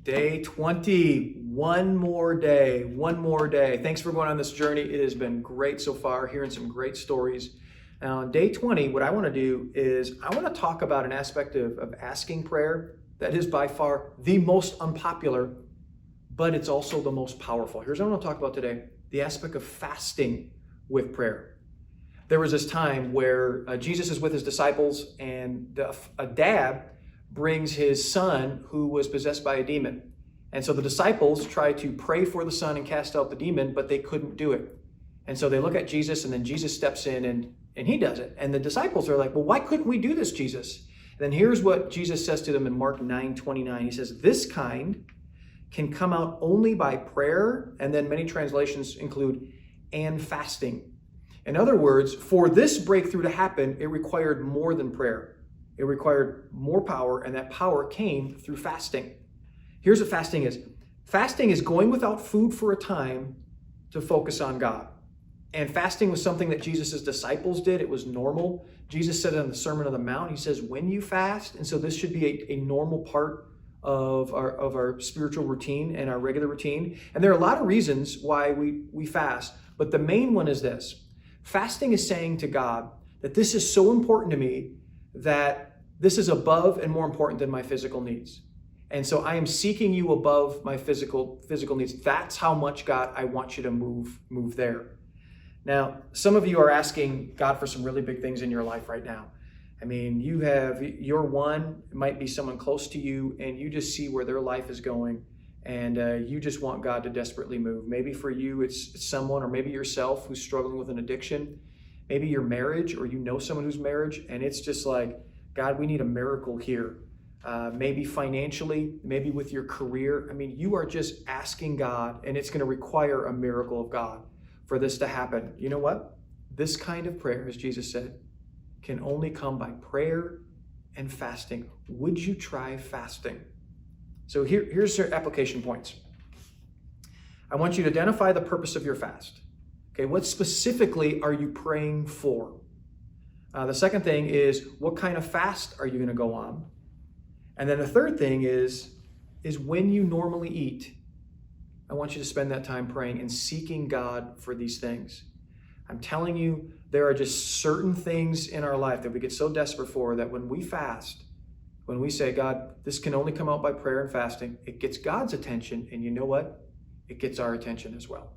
Day 20, one more day, one more day. Thanks for going on this journey. It has been great so far, hearing some great stories. Now, on day 20, what I want to do is I want to talk about an aspect of asking prayer that is by far the most unpopular, but it's also the most powerful. Here's what I want to talk about today, the aspect of fasting with prayer. There was this time where Jesus is with his disciples and a dad brings his son who was possessed by a demon. And so the disciples try to pray for the son and cast out the demon, but they couldn't do it. And so they look at Jesus, and then Jesus steps in and he does it. And the disciples are like, well, why couldn't we do this, Jesus? And then here's what Jesus says to them in Mark 9:29. He says, this kind can come out only by prayer, and then many translations include, and fasting. In other words, for this breakthrough to happen, it required more than prayer. It required more power, and that power came through fasting. Here's what fasting is. Fasting is going without food for a time to focus on God. And fasting was something that Jesus' disciples did. It was normal. Jesus said in the Sermon on the Mount, he says, when you fast, and so this should be a normal part of our spiritual routine and our regular routine. And there are a lot of reasons why we fast, but the main one is this. Fasting is saying to God that this is so important to me that this is above and more important than my physical needs. And so I am seeking you above my physical needs. That's how much, God, I want you to move there. Now, some of you are asking God for some really big things in your life right now. I mean, you have your one, it might be someone close to you, and you just see where their life is going, and you just want God to desperately move. Maybe for you, it's someone, or maybe yourself, who's struggling with an addiction. Maybe your marriage, or you know someone who's marriage, and it's just like, God, we need a miracle here. Maybe financially, maybe with your career. I mean, you are just asking God, and it's going to require a miracle of God for this to happen. You know what? This kind of prayer, as Jesus said, can only come by prayer and fasting. Would you try fasting? So here's your application points. I want you to identify the purpose of your fast. Okay, what specifically are you praying for? The second thing is, what kind of fast are you going to go on? And then the third thing is when you normally eat, I want you to spend that time praying and seeking God for these things. I'm telling you, there are just certain things in our life that we get so desperate for that when we fast, when we say, God, this can only come out by prayer and fasting, it gets God's attention, and you know what? It gets our attention as well.